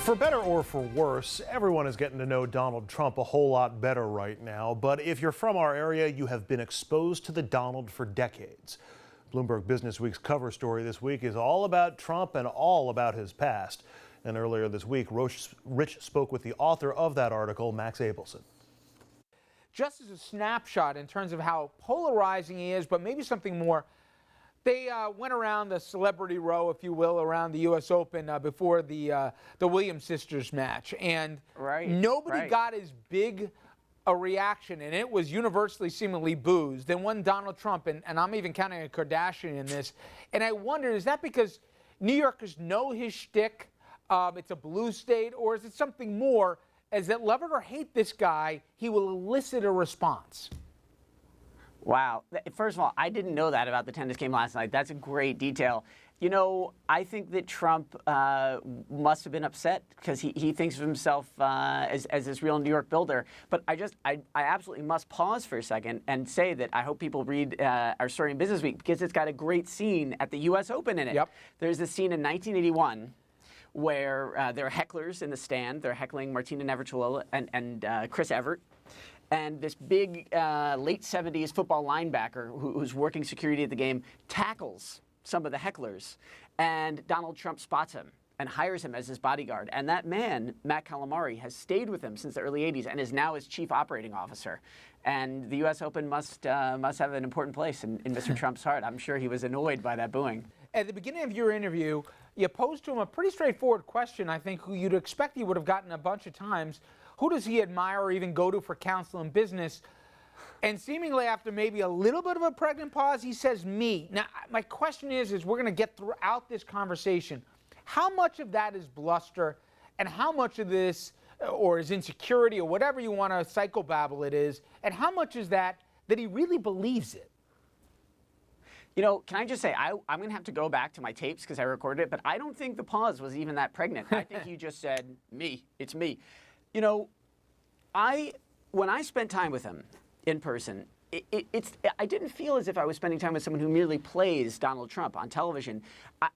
For better or for worse, everyone is getting to know Donald Trump a whole lot better right now. But if you're from our area, you have been exposed to the Donald for decades. Bloomberg Businessweek's cover story this week is all about Trump and all about his past. And earlier this week, Rich spoke with the author of that article, Max Abelson. Just as a snapshot in terms of how polarizing he is, but maybe something more, they went around the celebrity row, if you will, around the U.S. Open before the Williams sisters match. And nobody got as big a reaction, and it was universally seemingly boos, than one Donald Trump. And I'm even counting a Kardashian in this. And I wonder, is that because New Yorkers know his shtick? It's a blue state, or is it something more, as that love it or hate this guy, he will elicit a response? Wow. First of all, I didn't know that about the tennis game last night. That's a great detail. You know, I think that Trump must have been upset because he thinks of himself as this real New York builder. But I absolutely must pause for a second and say that I hope people read our story in Businessweek, because it's got a great scene at the U.S. Open in it. Yep. There's a scene in 1981 where there are hecklers in the stand. They're heckling Martina Navratilova and Chris Evert. And this big late 70s football linebacker who's working security at the game tackles some of the hecklers. And Donald Trump spots him and hires him as his bodyguard. And that man, Matt Calamari, has stayed with him since the early 80s and is now his chief operating officer. And the U.S. Open must have an important place in Mr. Trump's heart. I'm sure he was annoyed by that booing. At the beginning of your interview, you posed to him a pretty straightforward question, I think, who you'd expect he would have gotten a bunch of times. Who does he admire or even go to for counsel in business? And seemingly after maybe a little bit of a pregnant pause, he says, me. Now, my question is we're going to get throughout this conversation, how much of that is bluster and how much of this, or is insecurity or whatever you want to psychobabble it is, and how much is that he really believes it? You know, can I just say, I'm going to have to go back to my tapes because I recorded it, but I don't think the pause was even that pregnant. I think you just said, me, it's me. You know, when I spent time with him in person, I didn't feel as if I was spending time with someone who merely plays Donald Trump on television.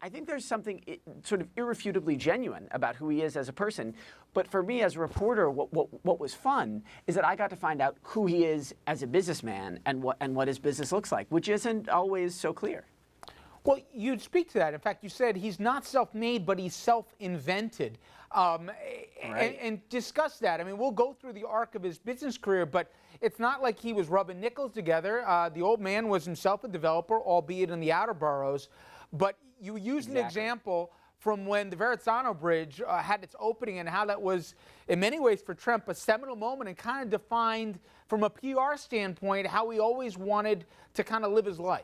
I think there's something sort of irrefutably genuine about who he is as a person. But for me as a reporter, what was fun is that I got to find out who he is as a businessman and what his business looks like, which isn't always so clear. Well, you'd speak to that. In fact, you said he's not self-made, but he's self-invented. And discuss that. I mean, we'll go through the arc of his business career, but it's not like he was rubbing nickels together. The old man was himself a developer, albeit in the outer boroughs. But you used an example from when the Verrazzano Bridge had its opening and how that was, in many ways for Trump, a seminal moment and kind of defined, from a PR standpoint, how he always wanted to kind of live his life.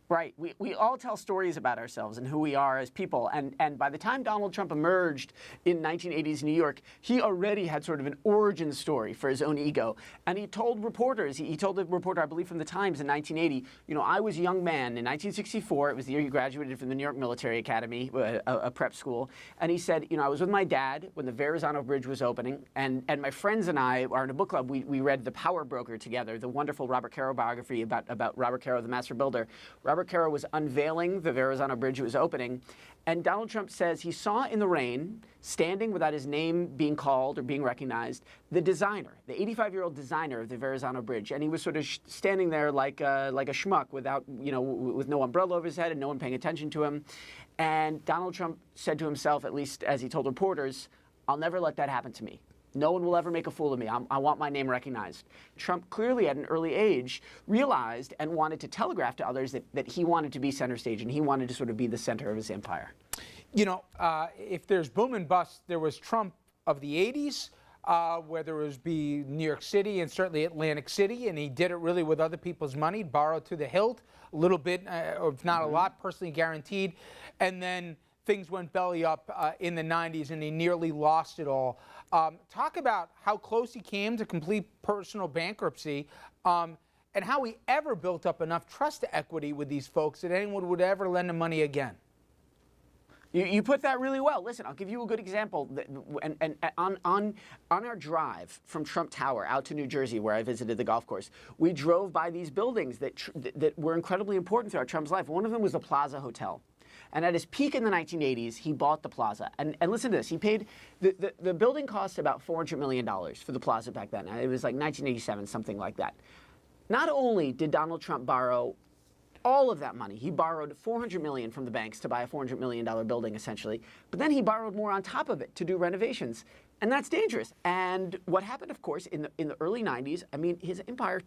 Right. We all tell stories about ourselves and who we are as people. And by the time Donald Trump emerged in 1980s New York, he already had sort of an origin story for his own ego. And he told reporters, he told a reporter, I believe from the Times in 1980, you know, I was a young man in 1964. It was the year he graduated from the New York Military Academy, a prep school. And he said, you know, I was with my dad when the Verrazzano Bridge was opening. And my friends and I are in a book club. We read The Power Broker together, the wonderful Robert Caro biography about Robert Caro, the master builder. Robert Caro was unveiling the Verrazzano Bridge it was opening, and Donald Trump says he saw in the rain, standing without his name being called or being recognized, the designer, the 85-year-old designer of the Verrazzano Bridge, and he was sort of standing there like a schmuck without, you know, with no umbrella over his head and no one paying attention to him. And Donald Trump said to himself, at least as he told reporters, I'll never let that happen to me. No one will ever make a fool of me. I want my name recognized. Trump clearly at an early age realized and wanted to telegraph to others that he wanted to be center stage and he wanted to sort of be the center of his empire. You know, if there's boom and bust, there was Trump of the 80s, where there was New York City and certainly Atlantic City, and he did it really with other people's money, borrowed to the hilt, a little bit, if not a lot, personally guaranteed. And then things went belly up in the 90s, and he nearly lost it all. Talk about how close he came to complete personal bankruptcy, and how he ever built up enough trust equity with these folks that anyone would ever lend him money again. You put that really well. Listen, I'll give you a good example. And on our drive from Trump Tower out to New Jersey, where I visited the golf course, we drove by these buildings that were incredibly important throughout Trump's life. One of them was the Plaza Hotel. And at his peak in the 1980s, he bought the plaza. And listen to this. He paid, the building cost about $400 million for the plaza back then. It was like 1987, something like that. Not only did Donald Trump borrow all of that money, he borrowed $400 million from the banks to buy a $400 million building, essentially. But then he borrowed more on top of it to do renovations. And that's dangerous. And what happened, of course, in the early 90s, I mean, his empire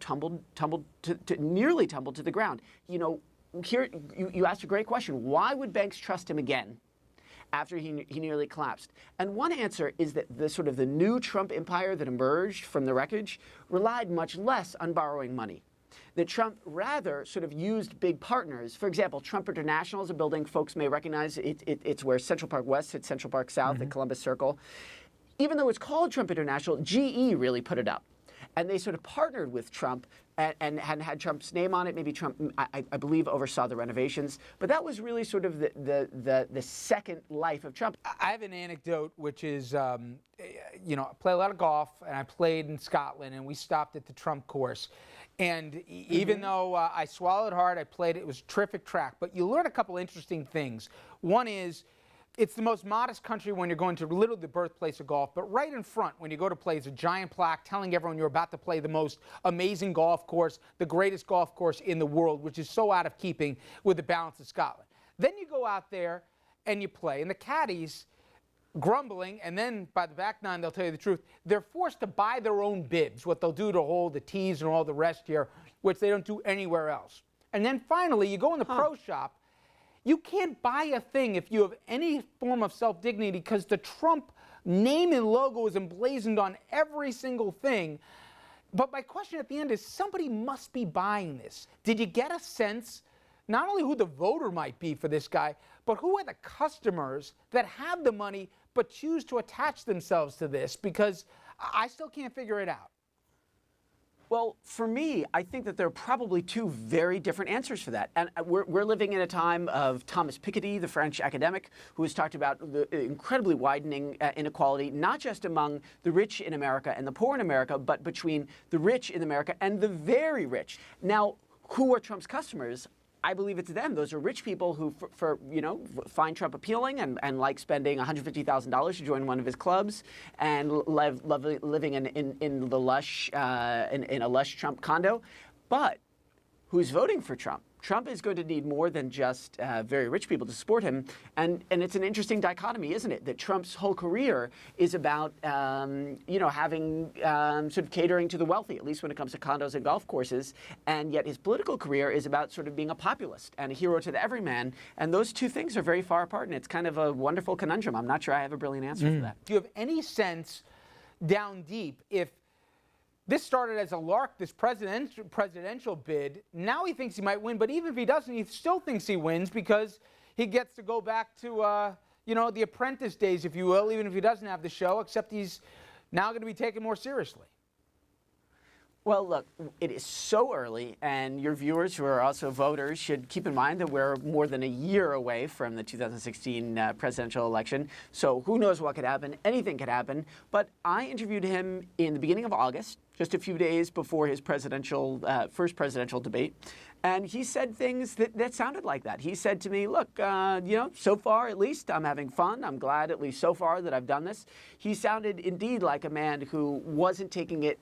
nearly tumbled to the ground. You know, here you asked a great question. Why would banks trust him again after he nearly collapsed? And one answer is that the new Trump empire that emerged from the wreckage relied much less on borrowing money. That Trump rather sort of used big partners. For example, Trump International is a building folks may recognize. It's where Central Park West hits Central Park South at Columbus Circle. Even though it's called Trump International, GE really put it up. And they sort of partnered with Trump and had Trump's name on it. Maybe Trump, I believe, oversaw the renovations. But that was really sort of the second life of Trump. I have an anecdote, which is, you know, I play a lot of golf, and I played in Scotland, and we stopped at the Trump course. And even though I swallowed hard, I played it. It was a terrific track. But you learn a couple interesting things. One is, it's the most modest country when you're going to literally the birthplace of golf, but right in front when you go to play is a giant plaque telling everyone you're about to play the most amazing golf course, the greatest golf course in the world, which is so out of keeping with the balance of Scotland. Then you go out there and you play, and the caddies grumbling, and then by the back nine, they'll tell you the truth, they're forced to buy their own bibs, what they'll do to hold the tees and all the rest here, which they don't do anywhere else. And then finally, you go in the pro shop. You can't buy a thing if you have any form of self-dignity because the Trump name and logo is emblazoned on every single thing. But my question at the end is, somebody must be buying this. Did you get a sense not only who the voter might be for this guy, but who are the customers that have the money but choose to attach themselves to this? Because I still can't figure it out. Well, for me, I think that there are probably two very different answers for that. And we're living in a time of Thomas Piketty, the French academic, who has talked about the incredibly widening inequality, not just among the rich in America and the poor in America, but between the rich in America and the very rich. Now, who are Trump's customers? I believe it's them. Those are rich people who, find Trump appealing and like spending $150,000 to join one of his clubs and living in the lush in a lush Trump condo. But who's voting for Trump? Trump is going to need more than just very rich people to support him. And it's an interesting dichotomy, isn't it? That Trump's whole career is about, having sort of catering to the wealthy, at least when it comes to condos and golf courses. And yet his political career is about sort of being a populist and a hero to the everyman. And those two things are very far apart. And it's kind of a wonderful conundrum. I'm not sure I have a brilliant answer for that. Do you have any sense down deep if this started as a lark, this presidential bid? Now he thinks he might win, but even if he doesn't, he still thinks he wins because he gets to go back to, the Apprentice days, if you will, even if he doesn't have the show, except he's now going to be taken more seriously. Well, look, it is so early, and your viewers who are also voters should keep in mind that we're more than a year away from the 2016 presidential election. So who knows what could happen? Anything could happen. But I interviewed him in the beginning of August, just a few days before his first presidential debate. And he said things that sounded like that. He said to me, look, so far at least I'm having fun. I'm glad at least so far that I've done this. He sounded indeed like a man who wasn't taking it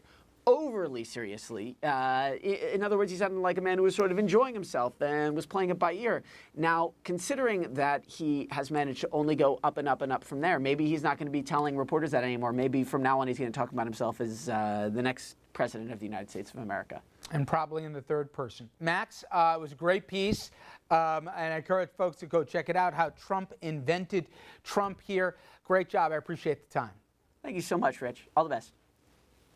overly seriously. In other words, he sounded like a man who was sort of enjoying himself and was playing it by ear. Now, considering that he has managed to only go up and up and up from there, maybe he's not going to be telling reporters that anymore. Maybe from now on he's going to talk about himself as the next president of the United States of America. And probably in the third person. Max, it was a great piece, and I encourage folks to go check it out, how Trump invented Trump here. Great job. I appreciate the time. Thank you so much, Rich. All the best.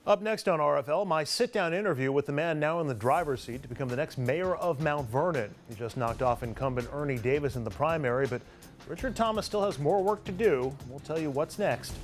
Up next on RFL, my sit-down interview with the man now in the driver's seat to become the next mayor of Mount Vernon. He just knocked off incumbent Ernie Davis in the primary, but Richard Thomas still has more work to do. We'll tell you what's next.